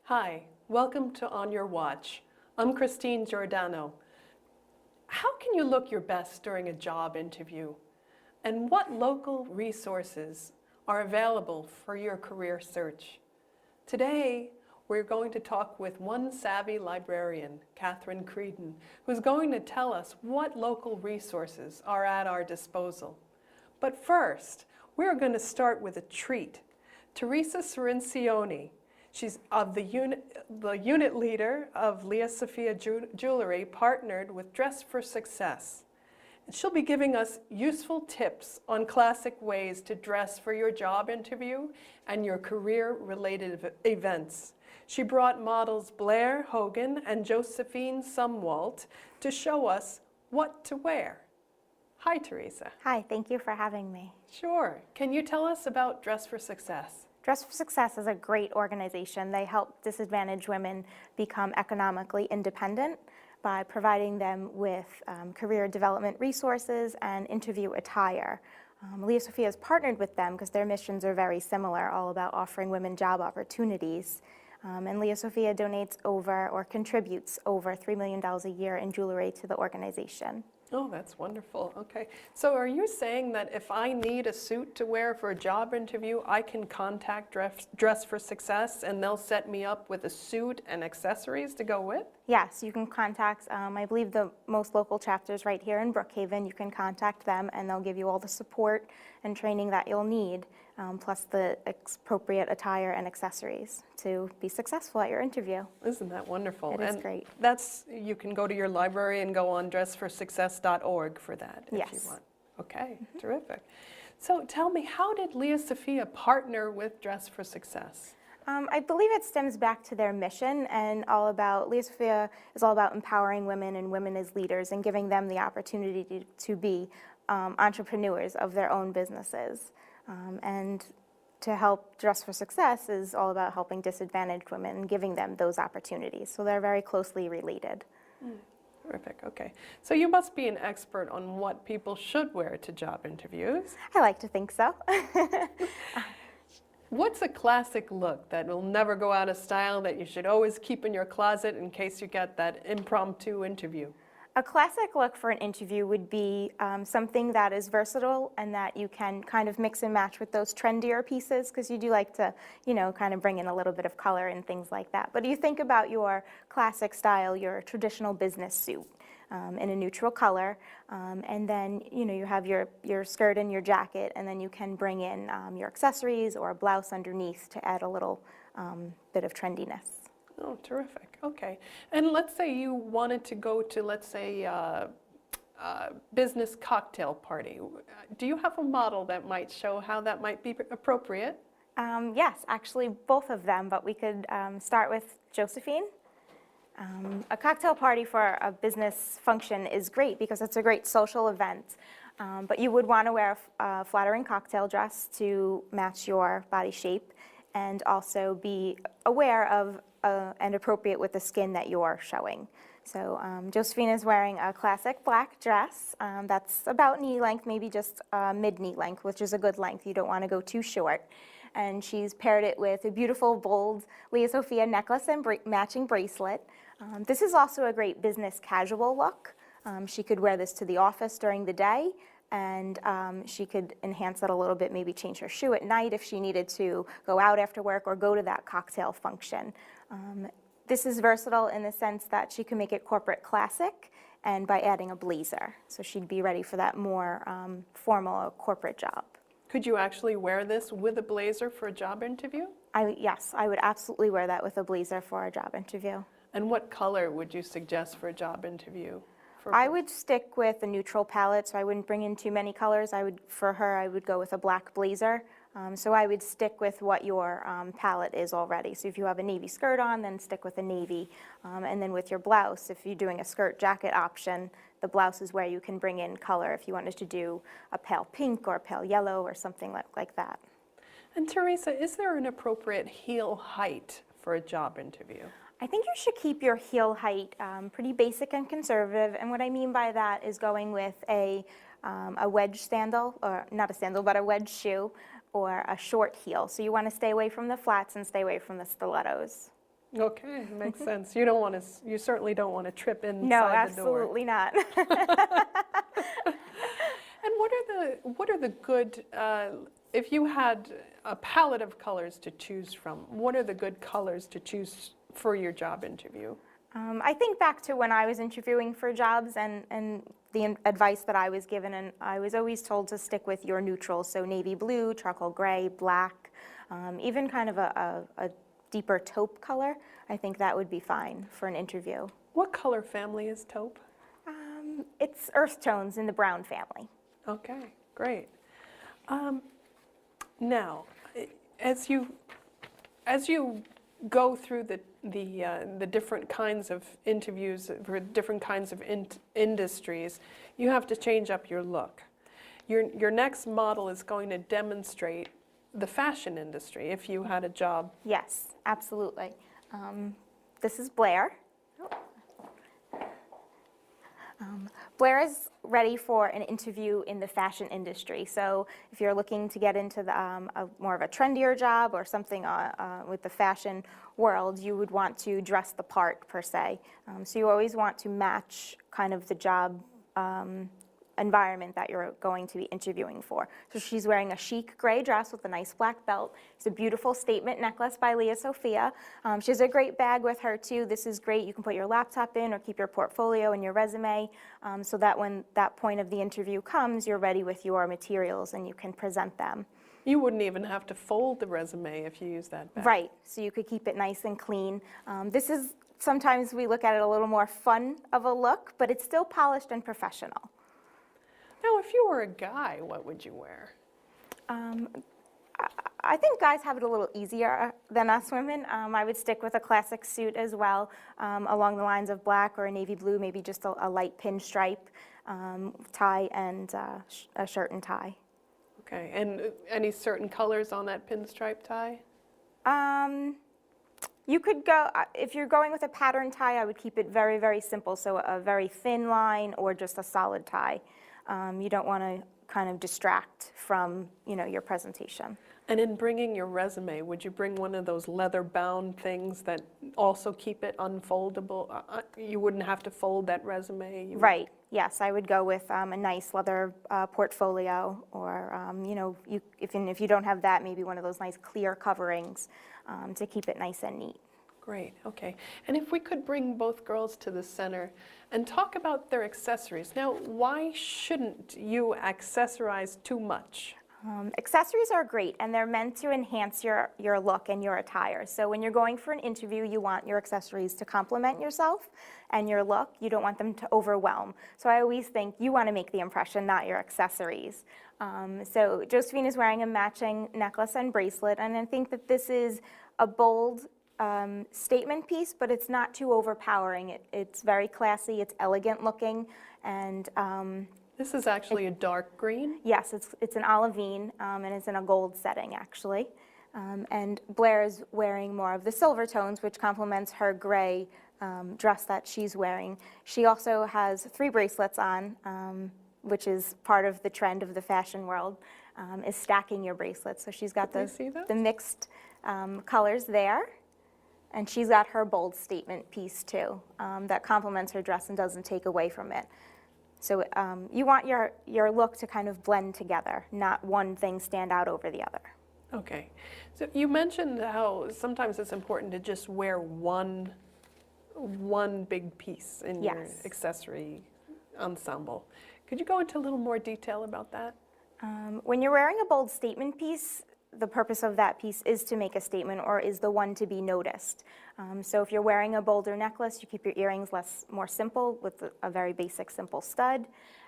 Hi, welcome to On Your Watch. I'm Christine Giordano. How can you look your best during a job interview? And what local resources are available for your career search? Today, we're going to talk with one savvy librarian, Catherine Creedon, who's going to tell us what local resources are at our disposal. But first, we're going to start with a treat. Teresa Cirincione, she's of the unit leader of Lea Sophia Jewelry, partnered with Dress for Success. And she'll be giving us useful tips on classic ways to dress for your job interview and your career-related events. She brought models Blair Hogan and Josephine Sumwalt to show us what to wear. Hi, Teresa. Hi, thank you for having me. Sure. Can you tell us about Dress for Success? Dress for Success is a great organization. They help disadvantaged women become economically independent by providing them with career development resources and interview attire. Lea Sophia has partnered with them because their missions are very similar, all about offering women job opportunities. And Lea Sophia donates or contributes over $3 million a year in jewelry to the organization. Oh, that's wonderful. Okay. So are you saying that if I need a suit to wear for a job interview, I can contact Dress for Success and they'll set me up with a suit and accessories to go with? Yes, you can contact, I believe the most local chapters right here in Brookhaven. You can contact them and they'll give you all the support and training that you'll need, plus the appropriate attire and accessories to be successful at your interview. Isn't that wonderful? It is great. You can go to your library and go on dressforsuccess.org for that if Yes. you want. Okay, terrific. So tell me, how did Lea Sophia partner with Dress for Success? I believe it stems back to their mission and Lea Sophia is all about empowering women and women as leaders and giving them the opportunity to be entrepreneurs of their own businesses. And to help Dress for Success is all about helping disadvantaged women and giving them those opportunities. So they're very closely related. Terrific, okay. So you must be an expert on what people should wear to job interviews. I like to think so. What's a classic look that will never go out of style that you should always keep in your closet in case you get that impromptu interview? A classic look for an interview would be something that is versatile and that you can kind of mix and match with those trendier pieces, because you do like to, kind of bring in a little bit of color and things like that. But you think about your classic style, your traditional business suit in a neutral color, and then, you have your skirt and your jacket, and then you can bring in your accessories or a blouse underneath to add a little bit of trendiness. Oh, terrific. Okay. And let's say you wanted to go to, let's say, a business cocktail party. Do you have a model that might show how that might be appropriate? Yes, actually both of them, but we could start with Josephine. A cocktail party for a business function is great because it's a great social event, but you would want to wear a flattering cocktail dress to match your body shape and also be aware of and appropriate with the skin that you're showing. So Josephine is wearing a classic black dress that's about knee length, maybe just mid-knee length, which is a good length. You don't want to go too short. And she's paired it with a beautiful, bold Lea Sophia necklace and matching bracelet. This is also a great business casual look. She could wear this to the office during the day, and she could enhance it a little bit, maybe change her shoe at night if she needed to go out after work or go to that cocktail function. This is versatile in the sense that she can make it corporate classic and by adding a blazer. So she'd be ready for that more formal corporate job. Could you actually wear this with a blazer for a job interview? Yes, I would absolutely wear that with a blazer for a job interview. And what color would you suggest for a job interview? I would stick with a neutral palette, so I wouldn't bring in too many colors. For her, I would go with a black blazer. So I would stick with what your palette is already. So if you have a navy skirt on, then stick with a navy. And then with your blouse, if you're doing a skirt jacket option, the blouse is where you can bring in color if you wanted to do a pale pink or a pale yellow or something like that. And Teresa, is there an appropriate heel height for a job interview? I think you should keep your heel height pretty basic and conservative, and what I mean by that is going with a wedge sandal, or not a sandal, but a wedge shoe, or a short heel. So you want to stay away from the flats and stay away from the stilettos. Okay, makes sense. You don't want to. You certainly don't want to trip inside No, the door. absolutely not. And what are the good? If you had a palette of colors to choose from, what are the good colors to choose for your job interview? I think back to when I was interviewing for jobs and the advice that I was given, and I was always told to stick with your neutrals, so navy blue, charcoal gray, black, even kind of a deeper taupe color. I think that would be fine for an interview. What color family is taupe? It's earth tones in the brown family. Okay, great. Now, as you go through the different kinds of interviews for different kinds of industries, you have to change up your look. Your next model is going to demonstrate the fashion industry if you had a job. Yes, absolutely. This is Blair. Blair is ready for an interview in the fashion industry. So if you're looking to get into more of a trendier job or something with the fashion world, you would want to dress the part, per se. So you always want to match kind of the job environment that you're going to be interviewing for. So she's wearing a chic gray dress with a nice black belt. It's a beautiful statement necklace by Lea Sophia. She has a great bag with her too. This is great. You can put your laptop in or keep your portfolio and your resume so that when that point of the interview comes, you're ready with your materials and you can present them. You wouldn't even have to fold the resume if you use that bag. Right, so you could keep it nice and clean. This is, sometimes we look at it a little more fun of a look, but it's still polished and professional. Now, if you were a guy, what would you wear? I think guys have it a little easier than us women. I would stick with a classic suit as well, along the lines of black or a navy blue, maybe just a light pinstripe tie and a shirt and tie. Okay, and any certain colors on that pinstripe tie? You could go, if you're going with a pattern tie, I would keep it very, very simple, so a very thin line or just a solid tie. You don't want to kind of distract from, your presentation. And in bringing your resume, would you bring one of those leather-bound things that also keep it unfoldable? You wouldn't have to fold that resume? Right, yes, I would go with a nice leather portfolio, or, if you don't have that, maybe one of those nice clear coverings to keep it nice and neat. Great, okay. And if we could bring both girls to the center and talk about their accessories. Now, why shouldn't you accessorize too much? Accessories are great, and they're meant to enhance your look and your attire. So when you're going for an interview, you want your accessories to complement yourself and your look. You don't want them to overwhelm. So I always think you want to make the impression, not your accessories. So Josephine is wearing a matching necklace and bracelet, and I think that this is a bold statement piece, but it's not too overpowering. It's very classy, it's elegant looking, and this is actually a dark green? yes, it's an olivine, and it's in a gold setting, actually. And Blair is wearing more of the silver tones, which complements her gray dress that she's wearing. She also has 3 bracelets on, which is part of the trend of the fashion world, is stacking your bracelets. So she's got the mixed colors there. And she's got her bold statement piece too, that complements her dress and doesn't take away from it. So you want your look to kind of blend together, not one thing stand out over the other. Okay. So you mentioned how sometimes it's important to just wear one big piece in your accessory ensemble. Could you go into a little more detail about that? When you're wearing a bold statement piece, the purpose of that piece is to make a statement or is the one to be noticed. So if you're wearing a bolder necklace, you keep your earrings more simple with a very basic simple stud.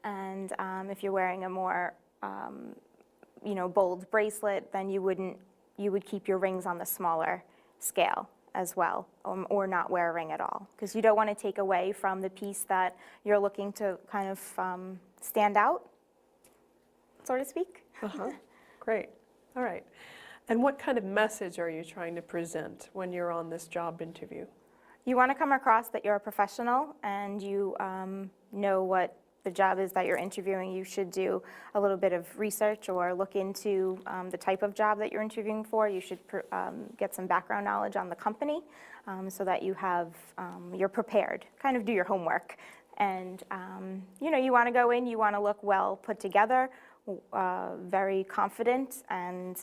And if you're wearing a more bold bracelet, then you would keep your rings on the smaller scale. as well, or not wear a ring at all, because you don't want to take away from the piece that you're looking to kind of stand out, so to speak. Uh-huh. Great. All right. And what kind of message are you trying to present when you're on this job interview? You want to come across that you're a professional and you know what the job is that you're interviewing. You should do a little bit of research or look into the type of job that you're interviewing for. You should get some background knowledge on the company so that you're prepared. Kind of do your homework. And you want to go in, you want to look well put together, very confident, and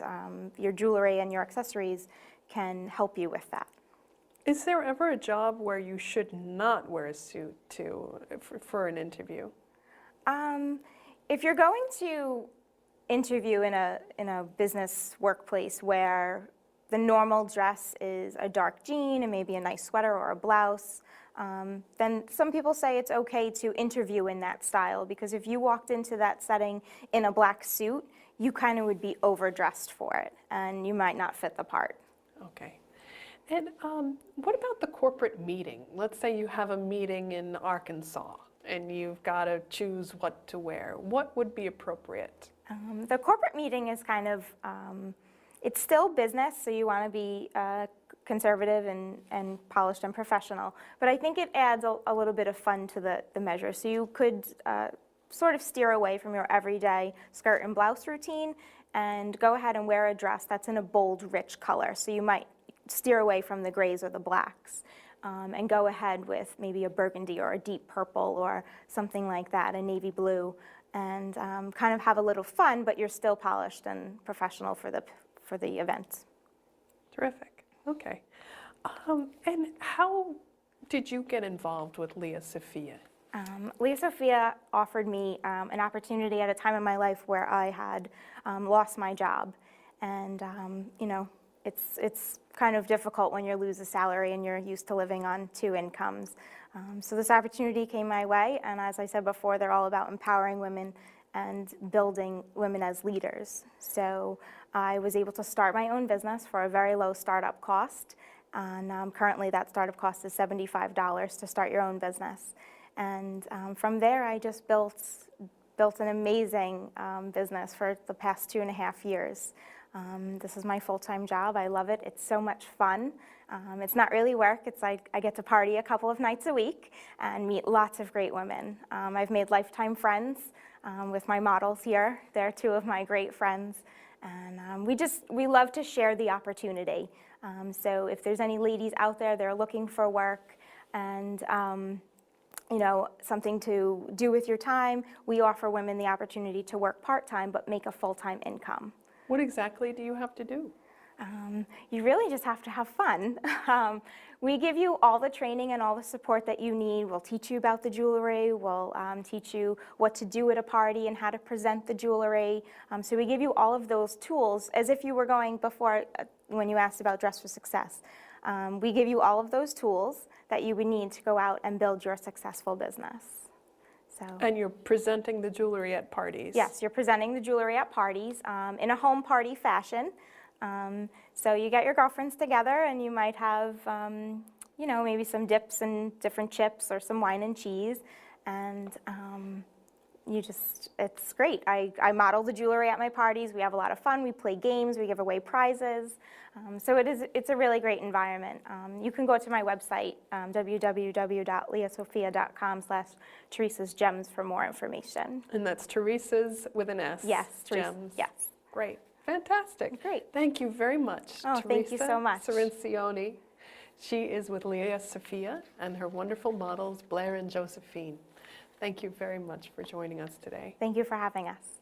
your jewelry and your accessories can help you with that. Is there ever a job where you should not wear a suit for an interview? If you're going to interview in a business workplace where the normal dress is a dark jean and maybe a nice sweater or a blouse, then some people say it's okay to interview in that style, because if you walked into that setting in a black suit, you kind of would be overdressed for it and you might not fit the part. Okay. And what about the corporate meeting? Let's say you have a meeting in Arkansas and you've got to choose what to wear. What would be appropriate? The corporate meeting is kind of, it's still business, so you want to be conservative and polished and professional. But I think it adds a little bit of fun to the measure. So you could sort of steer away from your everyday skirt and blouse routine and go ahead and wear a dress that's in a bold, rich color. So you might steer away from the grays or the blacks and go ahead with maybe a burgundy or a deep purple or something like that, a navy blue, and kind of have a little fun, but you're still polished and professional for the event. Terrific. Okay. And how did you get involved with Lea Sophia? Lea Sophia offered me an opportunity at a time in my life where I had lost my job, and it's kind of difficult when you lose a salary and you're used to living on 2 incomes. So this opportunity came my way, and as I said before, they're all about empowering women and building women as leaders. So I was able to start my own business for a very low startup cost, and currently that startup cost is $75 to start your own business. And from there, I just built an amazing business for the past 2.5 years. This is my full-time job. I love it. It's so much fun. It's not really work. It's like I get to party a couple of nights a week and meet lots of great women. I've made lifetime friends with my models here. They're 2 of my great friends. And we love to share the opportunity. So if there's any ladies out there that are looking for work and something to do with your time, we offer women the opportunity to work part-time but make a full-time income. What exactly do you have to do? You really just have to have fun. We give you all the training and all the support that you need. We'll teach you about the jewelry. We'll teach you what to do at a party and how to present the jewelry. So we give you all of those tools as if you were going before when you asked about Dress for Success. We give you all of those tools that you would need to go out and build your successful business. So, and you're presenting the jewelry at parties? yes, you're presenting the jewelry at parties in a home party fashion. So you get your girlfriends together and you might have, maybe some dips and different chips or some wine and cheese. And it's great. I model the jewelry at my parties. We have a lot of fun. We play games. We give away prizes. So it's a really great environment. You can go to my website, www.leasophia.com/Teresa's Gems for more information. And that's Teresa's with an S? Yes, Teresa. Gems. Yes. Great. Fantastic. Great. Thank you very much, Oh, thank you so much. Teresa Cirincione. She is with Lea Sophia and her wonderful models, Blair and Josephine. Thank you very much for joining us today. Thank you for having us.